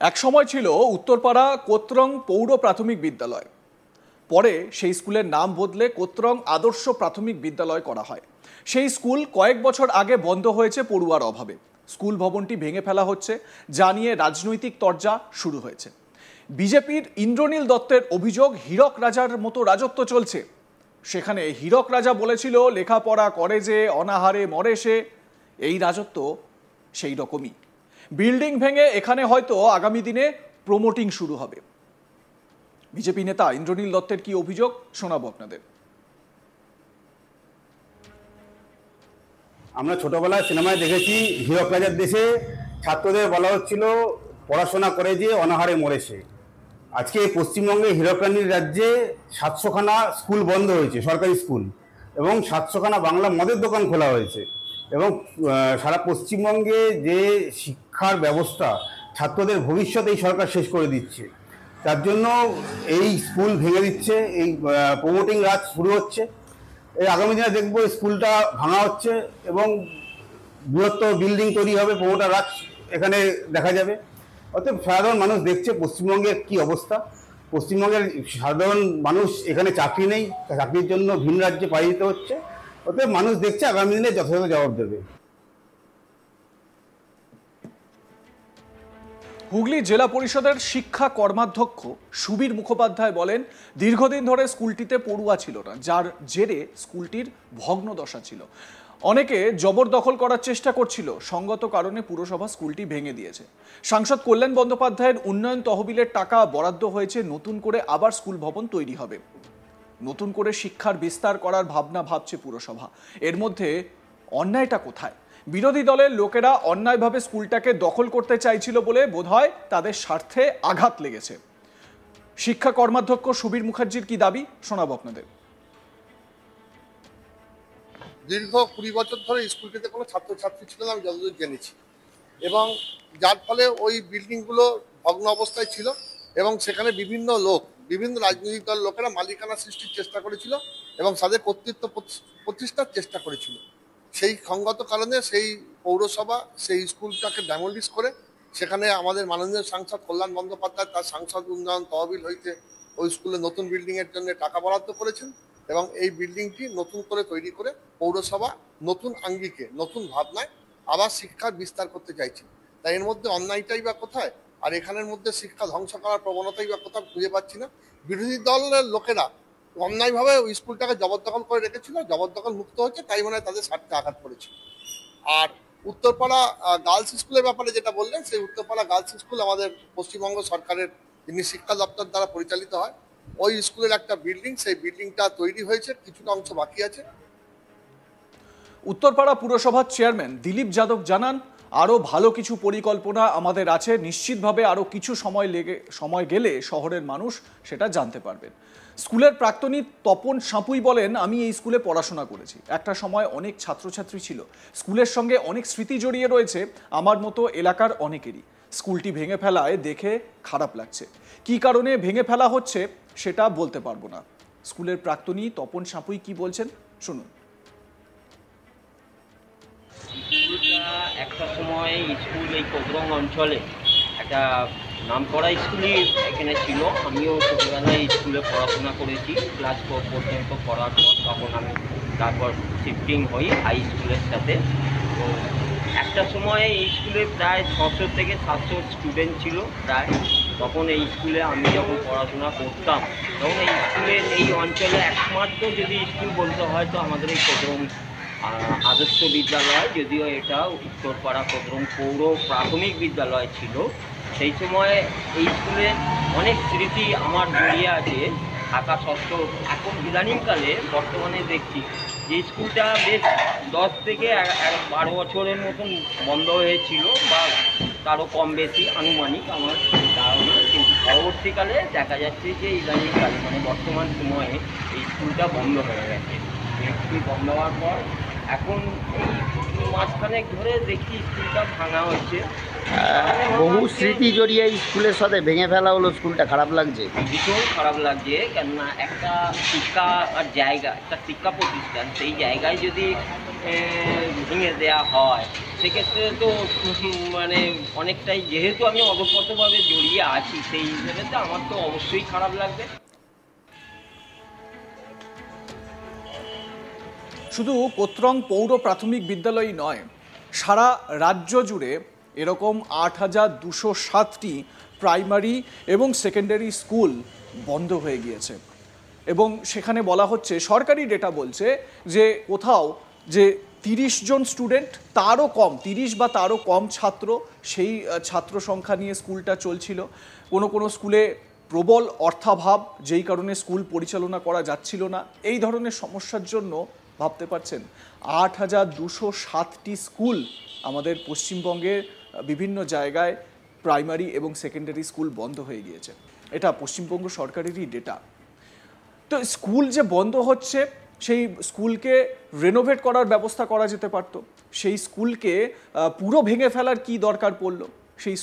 এক সময় ছিল উত্তরপাড়া কোত্রং পৌর প্রাথমিক বিদ্যালয়। পরে সেই স্কুলের নাম বদলে কোত্রং আদর্শ প্রাথমিক বিদ্যালয় করা হয়। সেই স্কুল কয়েক বছর আগে বন্ধ হয়েছে পড়ুয়ার অভাবে। স্কুল ভবনটি ভেঙে ফেলা হচ্ছে, যা নিয়ে রাজনৈতিক তরজা শুরু হয়েছে। বিজেপির ইন্দ্রনীল দত্তের অভিযোগ, হীরক রাজার মতো রাজত্ব চলছে। সেখানে হীরক রাজা বলেছিল, লেখাপড়া করে যে অনাহারে মরে সে। এই রাজত্ব সেই রকমই। বিল্ডিং ভেঙে এখানে হয়তো আগামী দিনে প্রমোটিং শুরু হবে। বিজেপি নেতা ইন্দ্রনীল দত্তের কি অভিযোগ শোনাবো আপনাদের। আমরা ছোটবেলায় সিনেমায় দেখেছি, হীরক রাজার দেশে ছাত্রদের বলা হচ্ছিল পড়াশোনা করে যে অনাহারে মরেছে। আজকে পশ্চিমবঙ্গে হীরক রানীর রাজ্যে 700খানা স্কুল বন্ধ হয়েছে, সরকারি স্কুল, এবং 700খানা বাংলা মদের দোকান খোলা হয়েছে। এবং সারা পশ্চিমবঙ্গে যে শিক্ষার ব্যবস্থা, ছাত্রদের ভবিষ্যৎ এই সরকার শেষ করে দিচ্ছে। তার জন্য এই স্কুল ভেঙে দিচ্ছে, এই প্রমোটিং রাজ শুরু হচ্ছে। এই আগামী দিনে দেখবো স্কুলটা ভাঙা হচ্ছে এবং বৃহত্তর বিল্ডিং তৈরি হবে, প্রমোটার রাজ এখানে দেখা যাবে। অতএব সাধারণ মানুষ দেখছে পশ্চিমবঙ্গের কি অবস্থা। পশ্চিমবঙ্গের সাধারণ মানুষ, এখানে চাকরি নেই, চাকরির জন্য ভিন রাজ্যে পাড়ি দিতে হচ্ছে। অতএব মানুষ দেখছে আগামী দিনে যথাযথ জবাব দেবে। হুগলি জেলা পরিষদের শিক্ষা কর্মাধ্যক্ষ সুবীর মুখোপাধ্যায় বলেন, দীর্ঘদিন ধরে স্কুলটিতে পড়ুয়া ছিল না, যার জেরে স্কুলটির ভগ্নদশা ছিল। অনেকে জবরদখল করার চেষ্টা করছিল। সঙ্গত কারণে পুরসভা স্কুলটি ভেঙে দিয়েছে। সাংসদ কল্যাণ বন্দ্যোপাধ্যায়ের উন্নয়ন তহবিলের টাকা বরাদ্দ হয়েছে, নতুন করে আবার স্কুল ভবন তৈরি হবে। নতুন করে শিক্ষার বিস্তার করার ভাবনা ভাবছে পুরসভা। এর মধ্যে অন্যায়টা কোথায়? বিরোধী দলের লোকেরা অন্যায়ভাবে স্কুলটাকে দখল করতে চাইছিল বলে বোধহয় তাদের স্বার্থে আঘাত লেগেছে। শিক্ষা কর্মাধ্যক্ষ সুবীর মুখার্জির কি দাবি শোনাবো আপনাদের। দীর্ঘ 20 বছর ধরে স্কুলটিতে কোনো ছাত্রছাত্রী ছিল না, আমি যতদূর জেনেছি, এবং যার ফলে ওই বিল্ডিংগুলো ভগ্ন অবস্থায় ছিল এবং সেখানে বিভিন্ন রাজনৈতিক দল লোকেরা মালিকানা সৃষ্টির চেষ্টা করেছিল এবং তাদের কর্তৃত্ব প্রতিষ্ঠার চেষ্টা করেছিল। সেই সঙ্গত কারণে সেই পৌরসভা সেই স্কুলটাকে ড্যামোলিশ করে সেখানে আমাদের মাননীয় সাংসদ কল্যাণ বন্দ্যোপাধ্যায় তার সাংসদ উন্নয়ন তহবিল হইতে ওই স্কুলে নতুন বিল্ডিংয়ের জন্য টাকা বরাদ্দ করেছেন এবং এই বিল্ডিংটি নতুন করে তৈরি করে পৌরসভা নতুন আঙ্গিকে, নতুন ভাবনায় আবার শিক্ষার বিস্তার করতে চাইছে। তাই এর মধ্যে অন্যায়টাই বা কোথায়, আর এখানের মধ্যে শিক্ষা ধ্বংস করার প্রবণতাই বা কোথাও খুঁজে পাচ্ছি না। বিরোধী দলের লোকেরা অন্যায়ভাবে ওই স্কুলটাকে জবরদখল করে রেখেছিল, জবরদখল মুক্ত হচ্ছে, তাই মনে হয় তাদের স্বার্থে আঘাত করেছে। আর উত্তরপাড়া গার্লস স্কুলের ব্যাপারে যেটা বললেন, সেই উত্তরপাড়া গার্লস স্কুল আমাদের পশ্চিমবঙ্গ সরকারের যিনি শিক্ষা দপ্তর দ্বারা পরিচালিত হয়, ওই স্কুলের একটা বিল্ডিং, সেই বিল্ডিংটা তৈরি হয়েছে, কিছুটা অংশ বাকি আছে। উত্তরপাড়া পুরসভার চেয়ারম্যান দিলীপ যাদব জানান, আরও ভালো কিছু পরিকল্পনা আমাদের আছে। নিশ্চিতভাবে আরও কিছু সময় গেলে শহরের মানুষ সেটা জানতে পারবেন। স্কুলের প্রাক্তনী তপন সাঁপুই বলেন, আমি এই স্কুলে পড়াশোনা করেছি। একটা সময় অনেক ছাত্রছাত্রী ছিল। স্কুলের সঙ্গে অনেক স্মৃতি জড়িয়ে রয়েছে আমার মতো এলাকার অনেকেরই। স্কুলটি ভেঙে ফেলায় দেখে খারাপ লাগছে। কী কারণে ভেঙে ফেলা হচ্ছে সেটা বলতে পারবো না। স্কুলের প্রাক্তনী তপন সাঁপুই কি বলছেন শুনুন। একটা সময় স্কুল এই কোদরং অঞ্চলে একটা নামকরা স্কুলই এখানে ছিল। আমিও ছোটোবেলায় স্কুলে পড়াশোনা করেছি, ক্লাস 4 পর্যন্ত পড়ার পর তখন আমি তারপর শিফটিং হই হাই স্কুলের সাথে। তো একটা সময় এই স্কুলে প্রায় 600 থেকে 700 স্টুডেন্ট ছিল প্রায়। তখন এই স্কুলে আমি যখন পড়াশোনা করতাম, তখন এই স্কুলের এই অঞ্চলে একমাত্র যদি স্কুল বলতে হয় তো আমাদের এই কোদরং আদর্শ বিদ্যালয়, যদিও এটা উত্তরপাড়া কোদরং পৌর প্রাথমিক বিদ্যালয় ছিল। সেই সময় এই স্কুলে অনেক স্মৃতি আমার জড়িয়ে আছে থাকা সত্ত্বেও এখন ইদানিংকালে বর্তমানে দেখছি যে স্কুলটা বেশ 10 থেকে 12 বছরের মতন বন্ধ হয়েছিল, বা তারও কম বেশি আনুমানিক আমার ধারণা। কিন্তু পরবর্তীকালে দেখা যাচ্ছে যে ইদানিংকালে মানে বর্তমান সময়ে এই স্কুলটা বন্ধ হয়ে গেছে। স্কুল বন্ধ হওয়ার পর এখন এই মাঝখানে ধরে দেখি স্কুলটা ভাঙা হয়েছে। বহু স্মৃতি জড়িয়ে স্কুলের সাথে ভেঙে ফেলা হলো, স্কুলটা খারাপ লাগছে, ভীষণ খারাপ লাগছে। কেননা একটা শিক্ষা জায়গা, একটা শিক্ষা প্রতিষ্ঠান, সেই জায়গায় যদি ভেঙে দেওয়া হয়, সেক্ষেত্রে তো মানে অনেকটাই, যেহেতু আমি ওতপ্রোতভাবে জড়িয়ে আছি, সেই হিসেবে তো আমার তো অবশ্যই খারাপ লাগবে। শুধু কোতরং পৌর প্রাথমিক বিদ্যালয়ই নয়, সারা রাজ্য জুড়ে এরকম ৮,২০৭টি প্রাইমারি এবং সেকেন্ডারি স্কুল বন্ধ হয়ে গিয়েছে। এবং সেখানে বলা হচ্ছে, সরকারি ডেটা বলছে যে কোথাও যে ৩০ জন স্টুডেন্ট, তারও কম, ৩০ বা তারও কম ছাত্র, সেই ছাত্র সংখ্যা নিয়ে স্কুলটা চলছিল। কোনো কোনো স্কুলে প্রবল অর্থাভাব, যেই কারণে স্কুল পরিচালনা করা যাচ্ছিল না। এই ধরনের সমস্যার জন্য ভাবতে পারছেন ৮,২০৭টি স্কুল আমাদের পশ্চিমবঙ্গের বিভিন্ন জায়গায় প্রাইমারি এবং সেকেন্ডারি স্কুল বন্ধ হয়ে গিয়েছে। এটা পশ্চিমবঙ্গ সরকারেরই ডেটা। তো স্কুল যে বন্ধ হচ্ছে, সেই স্কুলকে রেনোভেট করার ব্যবস্থা করা যেতে পারত। সেই স্কুলকে পুরো ভেঙে ফেলার কি দরকার পড়লো? সেই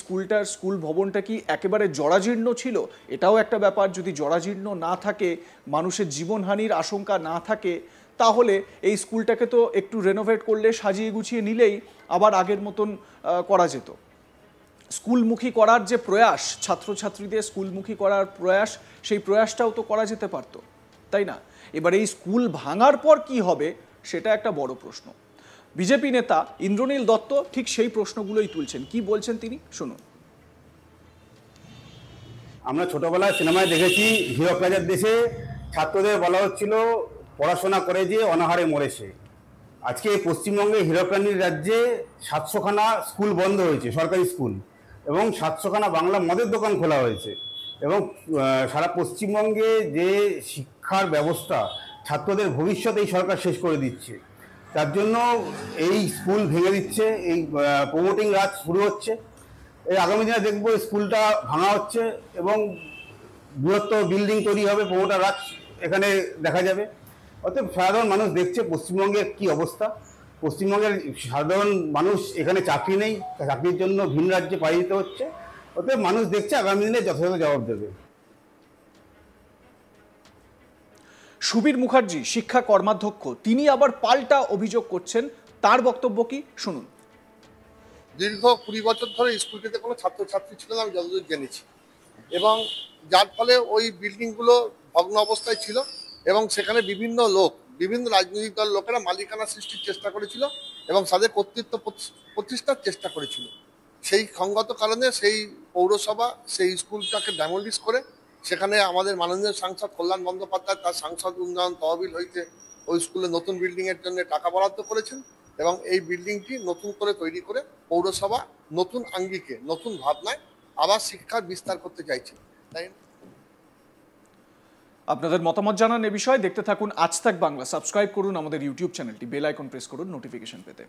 স্কুল ভবনটা কি একেবারে জরাজীর্ণ ছিল? এটাও একটা ব্যাপার। যদি জরাজীর্ণ না থাকে, মানুষের জীবনহানির আশঙ্কা না থাকে, তাহলে এই স্কুলটাকে তো একটু রেনোভেট করলে, সাজিয়ে গুছিয়ে নিলেই আবার আগের মতন করা যেত। স্কুলমুখী করার যে প্রয়াস, ছাত্রছাত্রীদের স্কুলমুখী করার প্রয়াস, সেই প্রয়াসটাও তো করা যেতে পারত, তাই না? এবার এই স্কুল ভাঙার পর কি হবে, সেটা একটা বড় প্রশ্ন। বিজেপি নেতা ইন্দ্রনীল দত্ত ঠিক সেই প্রশ্নগুলোই তুলছেন। কি বলছেন তিনি, শুনুন। আমরা ছোটবেলায় সিনেমায় দেখেছি, হীরক রাজার দেশে ছাত্রদের বলা হচ্ছিল পড়াশোনা করে যে অনাহারে মরেছে। আজকে পশ্চিমবঙ্গে হীরক রানীর রাজ্যে 700খানা স্কুল বন্ধ হয়েছে, সরকারি স্কুল, এবং 700খানা বাংলা মদের দোকান খোলা হয়েছে। এবং সারা পশ্চিমবঙ্গে যে শিক্ষার ব্যবস্থা, ছাত্রদের ভবিষ্যৎ এই সরকার শেষ করে দিচ্ছে। তার জন্য এই স্কুল ভেঙে দিচ্ছে, এই প্রমোটিং রাজ শুরু হচ্ছে। এই আগামী দিনে দেখবো স্কুলটা ভাঙা হচ্ছে এবং বৃহত্তর বিল্ডিং তৈরি হবে, প্রমোটার রাজ এখানে দেখা যাবে। অতএব সাধারণ মানুষ দেখছে পশ্চিমবঙ্গের কি অবস্থা। পশ্চিমবঙ্গের সাধারণ মানুষ, এখানে চাকরি নেই, চাকরির জন্য ভিন রাজ্যে পাড়ি দিতে হচ্ছে। অতএব মানুষ দেখছে আগামী দিনে যথাযথ জবাব দেবে। সুবীর মুখার্জি, শিক্ষা কর্মাধ্যক্ষ, তিনি আবার পাল্টা অভিযোগ করছেন। তার বক্তব্য কি, শুনুন। দীর্ঘ 20 বছর ধরে স্কুলটিতে কোনো ছাত্রছাত্রী ছিল না, আমি যতদূর জেনেছি, এবং যার ফলে ওই বিল্ডিংগুলো ভগ্ন অবস্থায় ছিল এবং সেখানে বিভিন্ন লোক, বিভিন্ন রাজনৈতিক দল লোকেরা মালিকানা সৃষ্টির চেষ্টা করেছিল এবং তাদের কর্তৃত্ব প্রতিষ্ঠার চেষ্টা করেছিল। সেই সঙ্গত কারণে সেই পৌরসভা সেই স্কুলটাকে ড্যামোলিশ করে সেখানে আমাদের মাননীয় সাংসদ কল্যাণ বন্দ্যোপাধ্যায় তার সাংসদ উন্নয়ন তহবিল হইতে ওই স্কুলে নতুন বিল্ডিংয়ের জন্য টাকা বরাদ্দ করেছেন এবং এই বিল্ডিংটি নতুন করে তৈরি করে পৌরসভা নতুন আঙ্গিকে, নতুন ভাবনায় আবার শিক্ষার বিস্তার করতে চাইছে। তাই আপনাদের মতামত জানান এ বিষয়ে। দেখতে থাকুন আজ তাক বাংলা। সাবস্ক্রাইব করুন আমাদের ইউটিউব চ্যানেলটি, বেল আইকন প্রেস করুন নোটিফিকেশন পেতে।